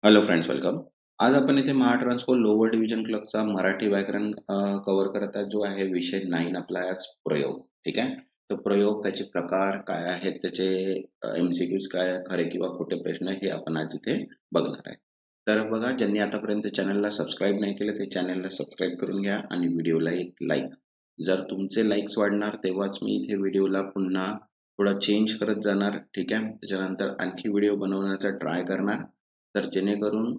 Hello friends, welcome. आज आपण इथे महाट्रान्सफो लोअर डिव्हिजन क्लर्कचा मराठी व्याकरण कव्हर करत आहे, जो आहे विषय 9 आपला आज प्रयोग. ठीक आहे. तर प्रयोग, त्याचे प्रकार काय आहेत, त्याचे MCQs काय आहे, खरे किंवा खोटे प्रश्न, हे आपण आज इथे बघणार आहे. तर बघा, ज्यांनी आतापर्यंत चॅनलला सबस्क्राईब नाही केलं ते चॅनलला सबस्क्राईब करून घ्या आणि व्हिडिओला एक लाईक. जर तुमचे लाईक्स वाढणार तेव्हाच मी इथे व्हिडिओला पुन्हा थोडा चेंज करत जाणार. ठीक आहे. त्याच्यानंतर आणखी व्हिडिओ बनवण्याचा ट्राय करणार, तर जेणेकरून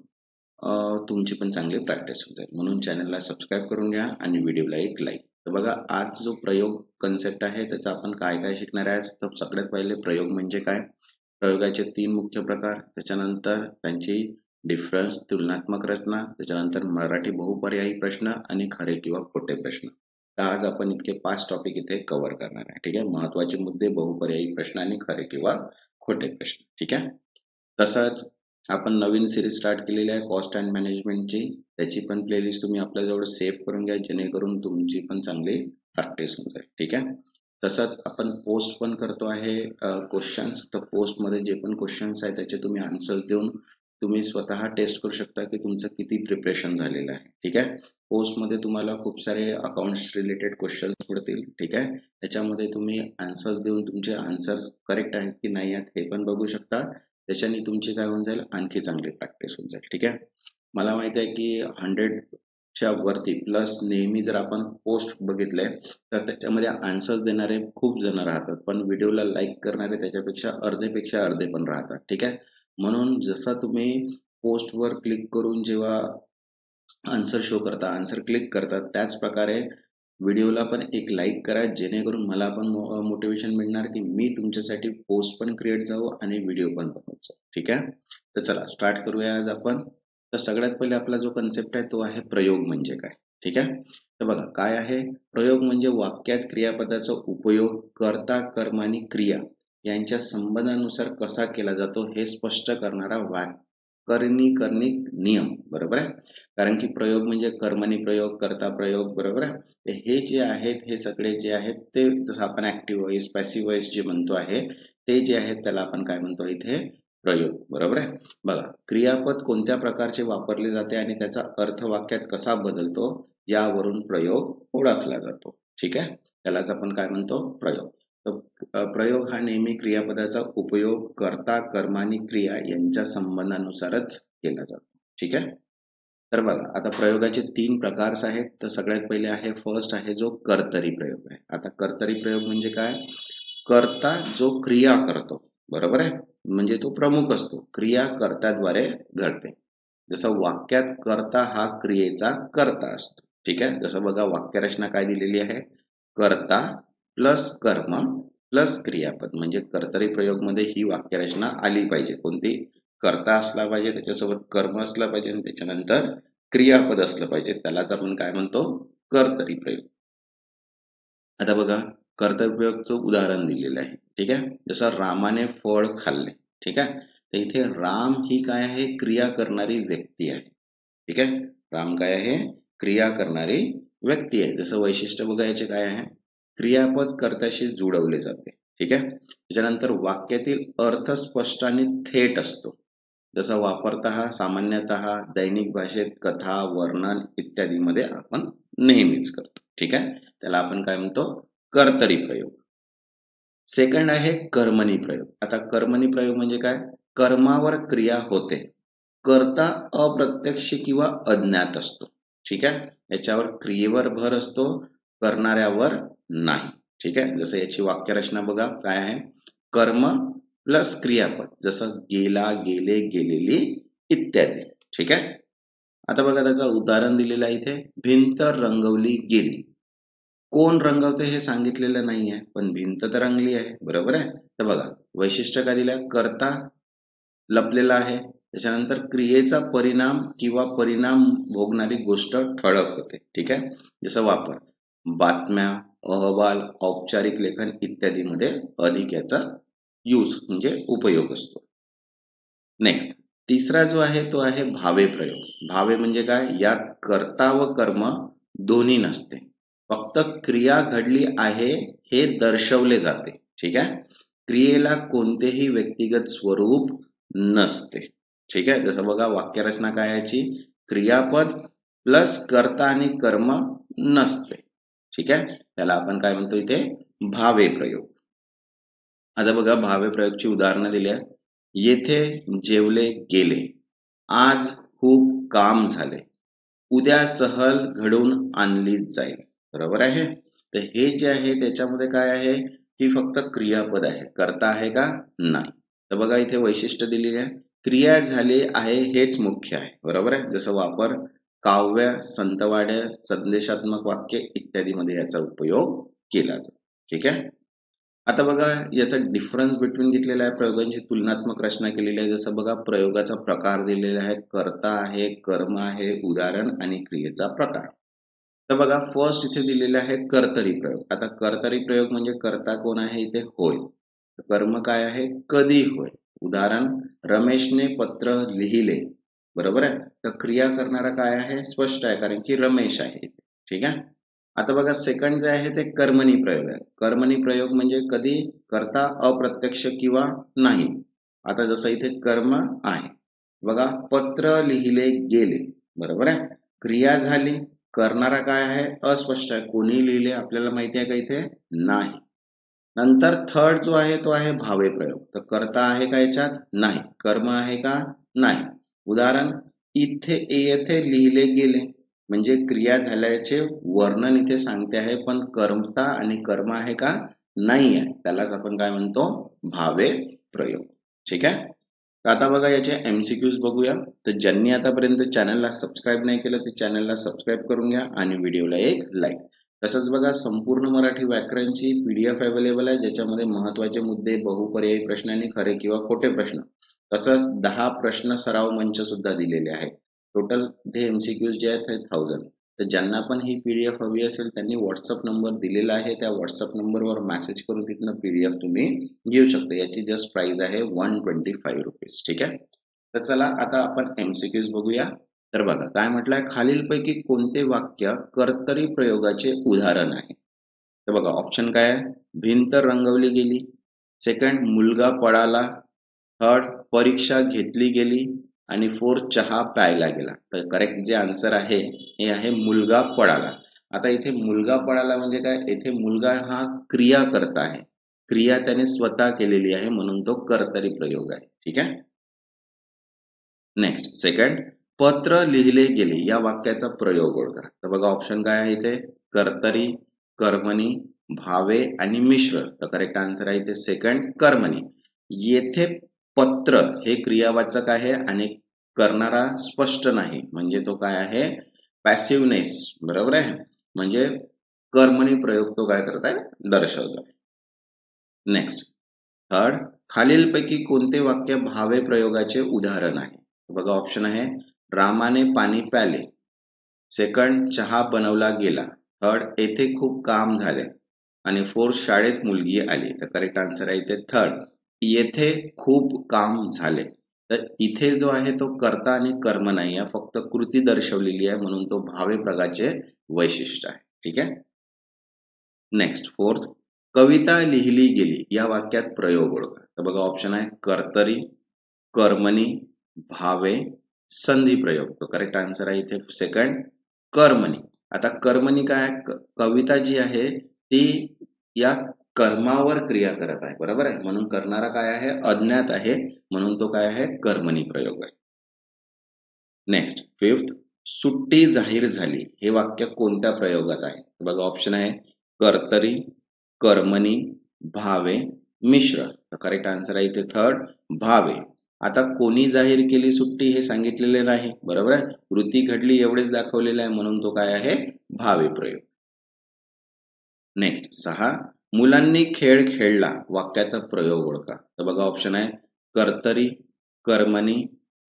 तुमची पण चांगली प्रॅक्टिस होत जाईल. म्हणून चॅनलला सबस्क्राईब करून घ्या आणि व्हिडिओला एक लाईक. तर बघा, आज जो प्रयोग कन्सेप्ट आहे त्याचा आपण काय काय शिकणार आहे. तर सगळ्यात पहिले प्रयोग म्हणजे काय, प्रयोगाचे 3 मुख्य प्रकार, त्याच्यानंतर त्यांची डिफरन्स, तुलनात्मक रचना, त्याच्यानंतर मराठी बहुपर्यायी प्रश्न आणि खरे किंवा खोटे प्रश्न. तर आज आपण इतके 5 टॉपिक इथे कव्हर करणार आहे. ठीक आहे. महत्वाचे मुद्दे, बहुपर्यायी प्रश्न आणि खरे किंवा खोटे प्रश्न. ठीक आहे. तसंच आपण नवीन सिरीज स्टार्ट केलेली आहे कॉस्ट अँड मॅनेजमेंटची. त्याची पण प्लेलिस्ट तुम्ही आपल्याजवळ सेव्ह करून घ्या, जेणेकरून तुमची पण चांगली प्रॅक्टिस होऊन जाईल. ठीक आहे. तसंच आपण पोस्ट पण करतो आहे क्वेश्चन्स. तर पोस्टमध्ये जे पण क्वेश्चन्स आहेत त्याचे तुम्ही आन्सर्स देऊन तुम्ही स्वतः टेस्ट करू शकता की तुमचं किती प्रिपरेशन झालेलं आहे. ठीक आहे. पोस्टमध्ये तुम्हाला खूप सारे अकाउंट्स रिलेटेड क्वेश्चन्स पडतील. ठीक आहे. त्याच्यामध्ये तुम्ही आन्सर्स देऊन तुमचे आन्सर्स करेक्ट आहेत की नाही आहेत हे पण बघू शकता. त्याच्याने तुमची काय होऊन जाईल, आणखी चांगली प्रॅक्टिस होऊन जाईल. ठीक आहे. मला माहिती आहे की 100च्या वरती प्लस नेहमी जर आपण पोस्ट बघितले तर त्याच्यामध्ये आन्सर्स देणारे खूप जण राहतात, पण व्हिडिओला लाईक करणारे त्याच्यापेक्षा अर्धेपेक्षा अर्धे पण राहतात. ठीक आहे. म्हणून जसं तुम्ही पोस्टवर क्लिक करून जेव्हा आन्सर शो करता, आन्सर क्लिक करतात, त्याच प्रकारे व्हिडिओला पण एक लाईक करा, जेणेकरून मला पण मोटिवेशन मिळणार की मी तुमच्यासाठी पोस्ट पण क्रिएट जाऊ आणि व्हिडिओ पण बनवत जाऊ. ठीक आहे. तर चला स्टार्ट करूया आज आपण. तर सगळ्यात पहिले आपला जो कन्सेप्ट आहे तो आहे प्रयोग म्हणजे काय. ठीक आहे. तर बघा काय आहे प्रयोग म्हणजे वाक्यात क्रियापदाचा उपयोग कर्ता, कर्म आणि क्रिया यांच्या संबंधानुसार कसा केला जातो हे स्पष्ट करणारा व्याकरणिक नियम. बरोबर आहे. कारण की प्रयोग म्हणजे कर्मणी प्रयोग, कर्ता प्रयोग. बरोबर आहे. तर हे जे आहेत, हे सगळे जे आहेत ते जसं आपण ऍक्टिव्ह वॉइस, पॅसिव्ह वॉइस जे म्हणतो आहे, ते जे आहेत त्याला आपण काय म्हणतो इथे, प्रयोग. बरोबर आहे. बघा, क्रियापद कोणत्या प्रकारचे वापरले जाते आणि त्याचा अर्थ वाक्यात कसा बदलतो यावरून प्रयोग ओळखला जातो. ठीक आहे. त्यालाच आपण काय म्हणतो, प्रयोग. तर प्रयोग हा नेहमी क्रियापदाचा उपयोग कर्ता, कर्म आणि क्रिया यांच्या संबंधानुसारच केला जातो. ठीक आहे. तर बघा, आता प्रयोगाचे 3 प्रकार आहेत. तर सगळ्यात पहिले आहे, फर्स्ट आहे जो कर्तरी प्रयोग आहे. आता कर्तरी प्रयोग म्हणजे काय, कर्ता जो क्रिया करतो. बरोबर आहे. म्हणजे तो प्रमुख असतो, क्रिया कर्त्याद्वारे घडते. जसं वाक्यात कर्ता हा क्रियेचा कर्ता असतो. ठीक आहे. जसं बघा, वाक्यरचना काय दिलेली आहे, कर्ता प्लस कर्म प्लस क्रियापद. म्हणजे कर्तरी प्रयोग मध्ये ही वाक्यरचना आली पाहिजे. कोणती, कर्ता असला पाहिजे, त्याच्यासोबत कर्म असला पाहिजे आणि त्याच्यानंतर क्रियापद असलं पाहिजे. त्यालाच आपण काय म्हणतो, कर्तरी प्रयोग. आता बघा, कर्तरी प्रयोगचं उदाहरण दिलेलं आहे. ठीक आहे. जसं रामाने फळ खाल्ले. ठीक आहे. तर इथे राम ही काय आहे, क्रिया करणारी व्यक्ती आहे. ठीक आहे. राम काय आहे, क्रिया करणारी व्यक्ती आहे. जसं वैशिष्ट्य बघा याचे काय आहे, क्रियापद कर्त्याशी जुळवले जाते. ठीक आहे. त्याच्यानंतर वाक्यातील अर्थ स्पष्ट आणि थेट असतो. जसं वापरतः, सामान्यतः, दैनिक भाषेत, कथा, वर्णन इत्यादीमध्ये आपण नेहमीच करतो. ठीक आहे. त्याला आपण काय म्हणतो, कर्तरी प्रयोग. सेकंड आहे कर्मणी प्रयोग. आता कर्मणी प्रयोग म्हणजे काय, कर्मावर क्रिया होते, कर्ता अप्रत्यक्ष किंवा अज्ञात असतो. ठीक आहे. याच्यावर क्रियेवर भर असतो, करणाऱ्यावर नाही. ठीक आहे. जसं याची वाक्यरचना बघा काय आहे, कर्म प्लस क्रियापद, जसं गेला, गेले, गेलेली इत्यादी. ठीक आहे. आता बघा, त्याचं उदाहरण दिलेलं आहे इथे, भिंत रंगवली गेली. कोण रंगवते हे सांगितलेलं नाही आहे, पण भिंत तर रंगली आहे. बरोबर आहे. तर बघा, वैशिष्ट्य काय दिलं, कर्ता लपलेला आहे, त्याच्यानंतर क्रियेचा परिणाम किंवा परिणाम भोगणारी गोष्ट ठळक होते. ठीक आहे. जसं वापर, बातम्या, अहवाल, औपचारिक लेखन इत्यादी मध्ये अधिक याचा यूज म्हणजे उपयोग असतो. नेक्स्ट, तिसरा जो आहे तो आहे भावे प्रयोग. भावे म्हणजे काय, यात कर्ता व कर्म दोन्ही नसते, फक्त क्रिया घडली आहे हे दर्शवले जाते. ठीक आहे. क्रियेला कोणतेही व्यक्तिगत स्वरूप नसते. ठीक आहे. जसं बघा वाक्यरचना काय याची, क्रियापद प्लस कर्ता आणि कर्म नसते. ठीक आहे. त्याला आपण काय म्हणतो इथे, भावे प्रयोग. आता बघा भावे प्रयोगची उदाहरणं दिली आहेत. येथे जेवले गेले, आज खूप काम झाले, उद्या सहल घडवून आणली जाईल. बरोबर आहे. तर हे जे आहे त्याच्यामध्ये काय आहे की फक्त क्रियापद आहे, कर्ता आहे का नाही. तर बघा इथे वैशिष्ट्य दिलेले आहे, क्रिया झाली आहे हेच मुख्य आहे. बरोबर आहे. जसं वापर काव्य, संतवाड्य, संदेशात्मक वाक्य इत्यादी मध्ये याचा उपयोग केला जातो. ठीक आहे. आता बघा याचा डिफरन्स बिटवीन घेतलेला आहे, प्रयोगांची तुलनात्मक रचना केलेली आहे. जसं बघा प्रयोगाचा प्रकार दिलेला आहे, कर्ता आहे, कर्म आहे, उदाहरण आणि क्रियेचा प्रकार. तर बघा फर्स्ट इथे दिलेले आहे कर्तरी प्रयोग. आता कर्तरी प्रयोग म्हणजे कर्ता कोण आहे इथे, होय. कर्म काय आहे, कधी होय. उदाहरण रमेशने पत्र लिहिले. बरोबर आहे. तर क्रिया करणारा काय आहे, स्पष्ट आहे कारण की रमेश आहे. ठीक आहे. आता बघा सेकंड जे आहे ते कर्मणी प्रयोग आहे. कर्मणी प्रयोग म्हणजे कधी, कर्ता अप्रत्यक्ष किंवा नाही. आता जसं इथे कर्म आहे, बघा पत्र लिहिले गेले. बरोबर आहे. क्रिया झाली, करणारा काय आहे अस्पष्ट आहे, कोणी लिहिले आपल्याला माहिती आहे का इथे, नाही. नंतर थर्ड जो आहे तो आहे भावे प्रयोग. तर कर्ता आहे का याच्यात, नाही. कर्म आहे का, नाही. उदाहरण इथे येथे लिहिले गेले म्हणजे क्रिया झाल्याचे वर्णन इथे सांगते आहे, पण कर्ता आणि कर्म आहे का, नाही आहे. त्यालाच आपण काय म्हणतो, भावे प्रयोग. ठीक आहे. तर आता बघा याचे एमसीक्यूज बघूया. तर ज्यांनी आतापर्यंत चॅनलला सबस्क्राईब नाही केलं ते चॅनलला सबस्क्राईब करून घ्या आणि व्हिडिओला एक लाईक. तसंच बघा संपूर्ण मराठी व्याकरणची पीडीएफ अवेलेबल आहे, ज्याच्यामध्ये महत्त्वाचे मुद्दे, बहुपर्यायी प्रश्न आणि खरे किंवा खोटे प्रश्न, तसंच 10 प्रश्न सराव मंच सुद्धा दिलेले आहेत. टोटल ते एमसीक्यूज जे आहेत 1000. तर ज्यांना पण ही पीडीएफ हवी असेल त्यांनी व्हॉट्सअप नंबर दिलेला आहे, त्या व्हॉट्सअप नंबरवर मेसेज करून तिथनं पीडीएफ तुम्ही घेऊ शकता. याची जस्ट प्राइस आहे 125 रुपीज. ठीक आहे. तर चला आता आपण एमसीक्यूज बघूया. तर बघा काय म्हटलंय, खालीलपैकी कोणते वाक्य कर्तरी प्रयोगाचे उदाहरण आहे. तर बघा ऑप्शन काय आहे, भिंत रंगवली गेली. सेकंड मुलगा पळाला. थर्ड परीक्षा घेतली गेली. आणि फोर्थ चहा प्यायला गेला. तर करेक्ट जे आन्सर आहे हे आहे मुलगा पळाला. आता इथे मुलगा पळाला म्हणजे काय, इथे मुलगा हा क्रिया करता आहे, क्रिया त्याने स्वतः केलेली आहे म्हणून तो कर्तरी प्रयोग आहे. ठीक आहे. नेक्स्ट सेकंड, पत्र लिहिले गेले या वाक्याचा प्रयोग ओळखा. तर बघा ऑप्शन काय आहे इथे, कर्तरी, कर्मणी, भावे आणि मिश्र. तर करेक्ट आन्सर आहे इथे सेकंड कर्मणी. येथे पत्र हे क्रियावाचक आहे आणि करणारा स्पष्ट नाही म्हणजे तो काय आहे, पॅसिव्हनेस. बरोबर आहे. म्हणजे कर्मणी प्रयोग तो काय करत आहे, दर्शवतो. नेक्स्ट थर्ड, खालीलपैकी कोणते वाक्य भावे प्रयोगाचे उदाहरण आहे. बघा ऑप्शन आहे रामाने पाणी प्याले. सेकंड चहा बनवला गेला. थर्ड येथे खूप काम झाले. आणि फोर्थ शाळेत मुलगी आली. तर करेक्ट आन्सर आहे इथे थर्ड, येथे खूप काम झाले. तर इथे जो आहे तो कर्ता आणि कर्म नाही आहे, फक्त कृती दर्शवलेली आहे म्हणून तो भावे प्रयोगाचे वैशिष्ट्य आहे. ठीक आहे. नेक्स्ट फोर्थ, कविता लिहिली गेली या वाक्यात प्रयोग ओळखा. तर बघा ऑप्शन आहे कर्तरी, कर्मणी, भावे, संधी प्रयोग. तो करेक्ट आन्सर आहे इथे सेकंड कर्मणी. आता कर्मणी काय, कविता जी आहे ती या कर्मावर क्रिया करत आहे. बरोबर आहे. म्हणून करणारा काय आहे, अज्ञात आहे म्हणून तो काय आहे, कर्मणी प्रयोग आहे. नेक्स्ट फिफ्थ, सुट्टी जाहीर झाली हे वाक्य कोणत्या प्रयोगात आहे. बघा ऑप्शन आहे कर्तरी, कर्मणी, भावे, मिश्र. करेक्ट आन्सर आहे इथे थर्ड भावे. आता कोणी जाहीर केली सुट्टी हे सांगितलेले नाही. बरोबर आहे. कृती घडली एवढेच दाखवलेले आहे म्हणून तो काय आहे, भावे प्रयोग. नेक्स्ट 6, मुलांनी खेळ खेळला वाक्याचा प्रयोग ओळखा. तर बघा ऑप्शन आहे कर्तरी, कर्मणी,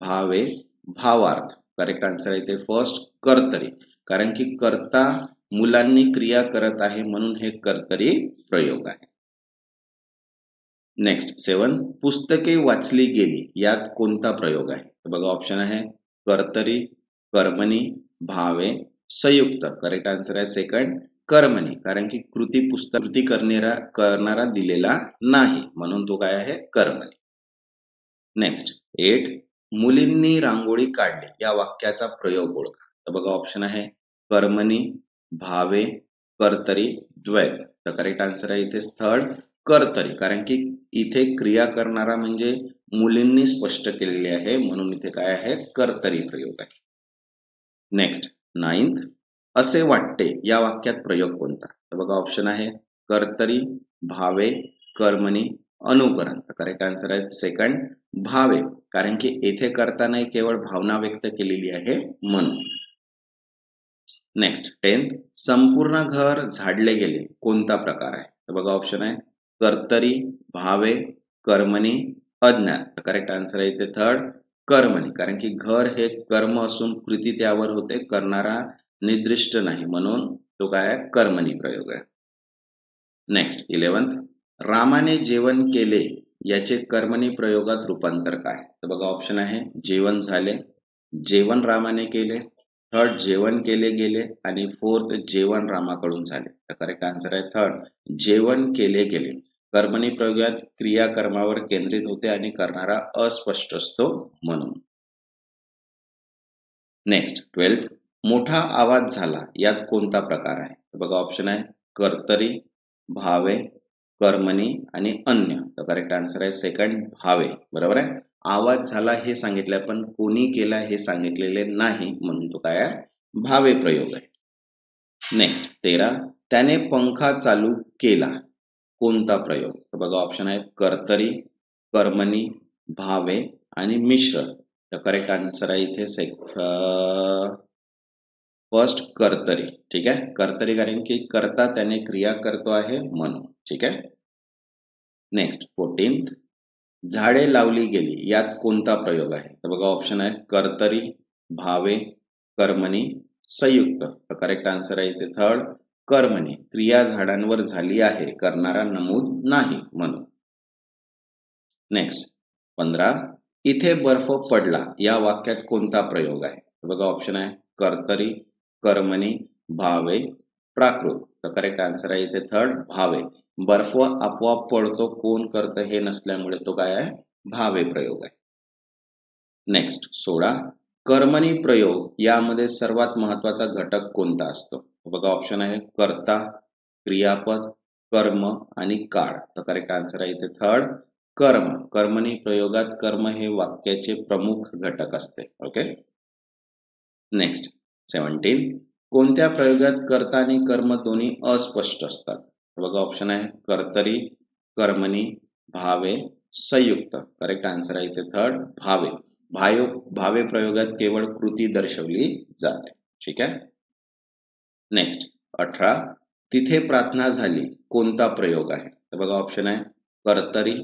भावे, भावार्थ. करेक्ट आन्सर आहे इथे फर्स्ट कर्तरी, कारण की कर्ता मुलांनी क्रिया करत आहे म्हणून हे कर्तरी प्रयोग आहे. नेक्स्ट 7, पुस्तके वाचली गेली यात कोणता प्रयोग आहे. तर बघा ऑप्शन आहे कर्तरी, कर्मणी, भावे, संयुक्त. करेक्ट आन्सर आहे सेकंड कर्मणी, कारण की कृती करणारा दिलेला नाही म्हणून तो काय आहे, कर्मणी. नेक्स्ट 8, मुलींनी रांगोळी काढली या वाक्याचा प्रयोग ओळखा. तर बघा ऑप्शन आहे कर्मणी, भावे, कर्तरी, द्वैत. तर करेक्ट आन्सर आहे इथे थर्ड कर्तरी, कारण की इथे क्रिया करणारा म्हणजे मुलींनी स्पष्ट केलेली आहे, म्हणून इथे काय आहे कर्तरी प्रयोग आहे. नेक्स्ट 9th, असे वाटते या वाक्यात प्रयोग कोणता? तर बघा ऑप्शन आहे कर्तरी, भावे, कर्मणी, अनुकरण. तर करेक्ट आन्सर आहे सेकंड भावे, कारण की येथे करताना केवळ भावना व्यक्त केलेली आहे म्हणून. नेक्स्ट 10th, संपूर्ण घर झाडले गेले कोणता प्रकार आहे? तर बघा ऑप्शन आहे कर्तरी, भावे, कर्मणी, अज्ञात. तर करेक्ट आन्सर आहे इथे थर्ड कर्मणी, कारण की घर हे कर्म असून कृती त्यावर होते, करणारा निर्दिष्ट नाही, म्हणून तो काय आहे कर्मणी प्रयोग आहे. नेक्स्ट 11th, रामाने जेवण केले याचे कर्मणी प्रयोगात रूपांतर काय? तर बघा ऑप्शन आहे जेवण झाले, जेवण रामाने केले, थर्ड जेवण केले गेले आणि फोर्थ जेवण रामाकडून झाले. तर करेक्ट आन्सर आहे थर्ड जेवण केले गेले. कर्मणी प्रयोगात क्रिया कर्मावर केंद्रित होते आणि करणारा अस्पष्ट असतो म्हणून. नेक्स्ट 12th, मोठा आवाज झाला यात कोणता प्रकार आहे? तर बघा ऑप्शन आहे कर्तरी, भावे, कर्मणी आणि अन्य. तर करेक्ट आन्सर आहे सेकंड भावे. बरोबर आहे, आवाज झाला हे सांगितलंय पण कोणी केला हे सांगितलेले नाही, म्हणून तो काय आहे भावे प्रयोग आहे. नेक्स्ट 13, त्याने पंखा चालू केला कोणता प्रयोग? तर बघा ऑप्शन आहे कर्तरी, कर्मणी, भावे आणि मिश्र. तर करेक्ट आन्सर आहे इथे फर्स्ट कर्तरी. ठीक आहे, कर्तरी कारण की कर्ता त्याने क्रिया करतो आहे म्हणून. ठीक आहे. नेक्स्ट 14th, झाडे लावली गेली यात कोणता प्रयोग आहे? तर बघा ऑप्शन आहे कर्तरी, भावे, कर्मणी, संयुक्त. तर करेक्ट आन्सर आहे इथे थर्ड कर्मणी, क्रिया झाडांवर झाली आहे, करणारा नमूद नाही म्हणून. नेक्स्ट 15, इथे बर्फ पडला या वाक्यात कोणता प्रयोग आहे? तर बघा ऑप्शन आहे कर्तरी, कर्मणी, भावे, प्राकृत. तर करेक्ट आन्सर आहे इथे थर्ड भावे, बर्फ आपोआप पडतो, कोण करतं हे नसल्यामुळे तो काय आहे भावे प्रयोग आहे. नेक्स्ट 16, कर्मणी प्रयोग यामध्ये सर्वात महत्वाचा घटक कोणता असतो? बघा ऑप्शन आहे कर्ता, क्रियापद, कर्म आणि काळ. तर करेक्ट आन्सर आहे इथे थर्ड कर्म. कर्मणी प्रयोगात कर्म हे वाक्याचे प्रमुख घटक असते. ओके. नेक्स्ट 17, कोणत्या प्रयोगात कर्ता आणि कर्म दोन्ही अस्पष्ट असतात? बघा ऑप्शन आहे कर्तरी, कर्मणी, भावे, संयुक्त. करेक्ट आन्सर आहे इथे थर्ड भावे. भावे प्रयोगात केवळ कृती दर्शवली जाते. ठीक आहे. नेक्स्ट 18, तिथे प्रार्थना झाली कोणता प्रयोग आहे? तर बघा ऑप्शन आहे कर्तरी,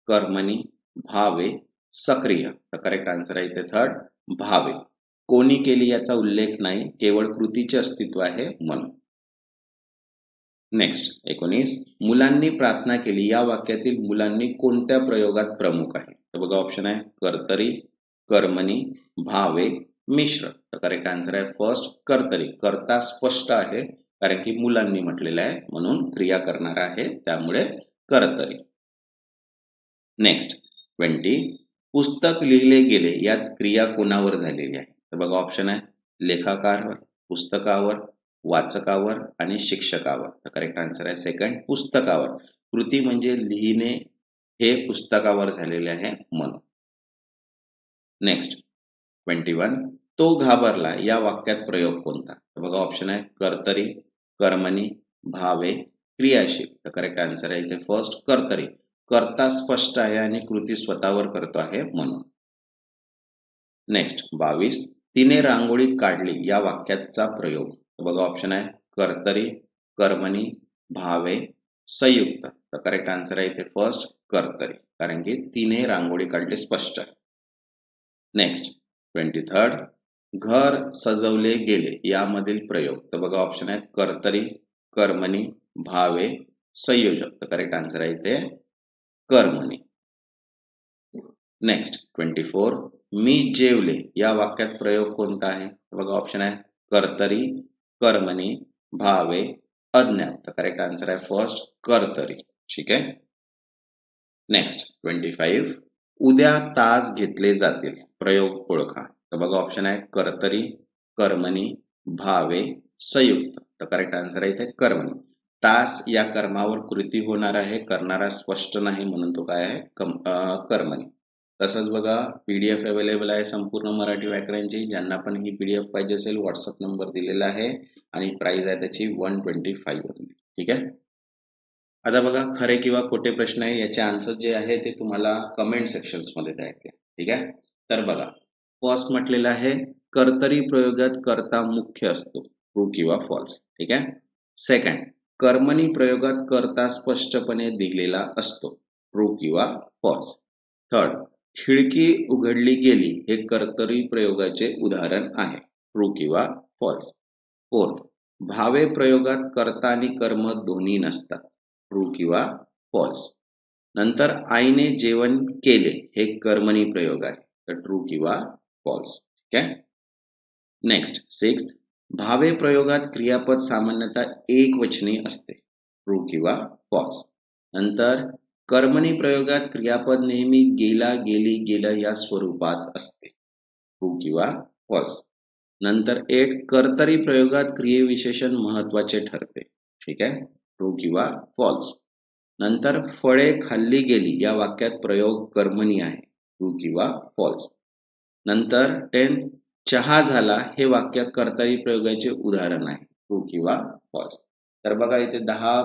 कर्मणी, भावे, सक्रिय. तर करेक्ट आन्सर आहे इथे थर्ड भावे. कोणी केली याचा उल्लेख नाही, केवळ कृतीचे अस्तित्व आहे म्हणून. नेक्स्ट 19, मुलांनी प्रार्थना केली या वाक्यातील मुलांनी कोणत्या प्रयोगात प्रमुख आहे? तर बघा ऑप्शन आहे कर्तरी, कर्मणी, भावे, मिश्र. तर करेक्ट आन्सर आहे फर्स्ट कर्तरी. कर्ता स्पष्ट आहे कारण की मुलांनी म्हटलेलं आहे, म्हणून क्रिया करणार आहे, त्यामुळे कर्तरी. नेक्स्ट 20, पुस्तक लिहिले गेले यात क्रिया कोणावर झालेली आहे? तर बघा ऑप्शन आहे लेखकावर, पुस्तकावर, वाचकावर आणि शिक्षकावर. तर करेक्ट आन्सर आहे सेकंड पुस्तकावर. कृती म्हणजे लिहिणे हे पुस्तकावर झालेले आहे म्हणून. नेक्स्ट 21, तो घाबरला या वाक्यात प्रयोग कोणता? तर बघा ऑप्शन आहे कर्तरी, कर्मणी, भावे, क्रियाशील. तर करेक्ट आन्सर आहे इथे फर्स्ट कर्तरी. कर्ता स्पष्ट आहे आणि कृती स्वतःवर करतो आहे म्हणून. नेक्स्ट 22, तिने रांगोळी काढली या वाक्याचा प्रयोग. तर बघा ऑप्शन आहे कर्तरी, कर्मणी, भावे, संयुक्त. तर करेक्ट आन्सर आहे इथे फर्स्ट कर्तरी, कारण की तिने रांगोळी काढली स्पष्ट आहे. नेक्स्ट 23, घर सजवले गेले यामधील प्रयोग. तर बघा ऑप्शन आहे कर्तरी, कर्मणी, भावे, संयोजक. तर करेक्ट आन्सर आहे इथे कर्मणी. नेक्स्ट 24, मी जेवले या वाक्यात प्रयोग कोणता आहे? बघा ऑप्शन आहे कर्तरी, कर्मणी, भावे, अज्ञात. तर करेक्ट आन्सर आहे फर्स्ट कर्तरी. ठीक आहे. नेक्स्ट 25, उद्या तास घेतले जातील. प्रयोग ओळखा. तर बघा ऑप्शन आहे कर्तरी, कर्मणी, भावे, संयुक्त. तर करेक्ट आन्सर आहे इथे कर्मणी. तास या कर्मावर कृती होणार आहे, करणारा स्पष्ट नाही म्हणून तो काय आहे कर्मणी. तसंच बघा पीडीएफ अवेलेबल आहे संपूर्ण मराठी व्याकरणची. ज्यांना पण ही पीडीएफ पाहिजे असेल व्हॉट्सअप नंबर दिलेला आहे आणि प्राइस आहे त्याची 125 ओनली. ठीक आहे. आता बघा खरे किंवा खोटे प्रश्न आहे, याचे आन्सर जे आहे ते तुम्हाला कमेंट सेक्शन्स मध्ये द्यायचे. ठीक आहे. तर बघा फर्स्ट म्हटलेलं आहे कर्तरी प्रयोगात कर्ता मुख्य असतो, ट्रू किंवा फॉल्स. ठीक आहे. सेकंड, कर्मणी प्रयोगात कर्ता स्पष्टपणे दिलेला असतो, ट्रू किंवा फॉल्स. थर्ड, खिडकी उघडली गेली हे कर्तरी प्रयोगाचे उदाहरण आहे, ट्रू किंवा फॉल्स. फोर्थ, भावे प्रयोगात कर्ता आणि कर्म दोन्ही नसतात, ट्रू किंवा फॉल्स. नंतर आईने जेवण केले हे कर्मणी प्रयोग आहे, तर ट्रू किंवा फॉल्स. ठीक आहे. नेक्स्ट सिक्स्थ, भावे प्रयोगात क्रियापद सामान्यतः एकवचनी असते, ट्रू किंवा फॉल्स. नंतर कर्मणी प्रयोगात क्रियापद नेहमी गेला, गेली, गेलं या स्वरूपात असते, ट्रू किंवा फॉल्स. नंतर 8, कर्तरी प्रयोगात क्रियेविशेषण महत्वाचे ठरते. ठीक आहे. ट्रू किंवा फॉल्स. नंतर फळे खाल्ली गेली या वाक्यात प्रयोग कर्मणी आहे, ट्रू किंवा फॉल्स. नंतर 10, चहा झाला हे वाक्य कर्तरी प्रयोगाचे उदाहरण आहे, ट्रू किंवा फॉल्स. तर बघा इथे 10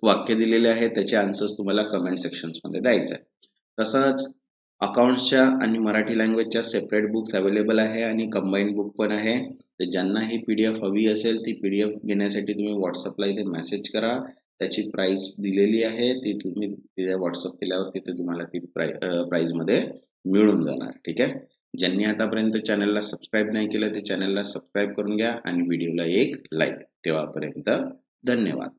वाक्य दिलेले आहे, त्याचे आन्सर्स तुम्हाला कमेंट सेक्शन्स मध्ये द्यायचे आहे. तसंच अकाउंट्सच्या आणि मराठी लँग्वेजच्या सेपरेट बुक्स अवेलेबल आहे आणि कंबाईन बुक पण आहे. तर ज्यांना ही पीडीएफ हवी असेल ती पीडीएफ घेण्यासाठी तुम्ही व्हॉट्सअपला इथे मेसेज करा. त्याची प्राइस दिलेली आहे, ती तुम्ही तिथे व्हॉट्सअप केल्यावर तिथे तुम्हाला ती प्राइस मध्ये मिळून जाणार. ठीक आहे. ज्यांनी आतापर्यंत चॅनलला सबस्क्राईब नाही केलं ते चॅनलला सबस्क्राईब करून घ्या आणि व्हिडिओला एक लाईक. तेव्हापर्यंत धन्यवाद.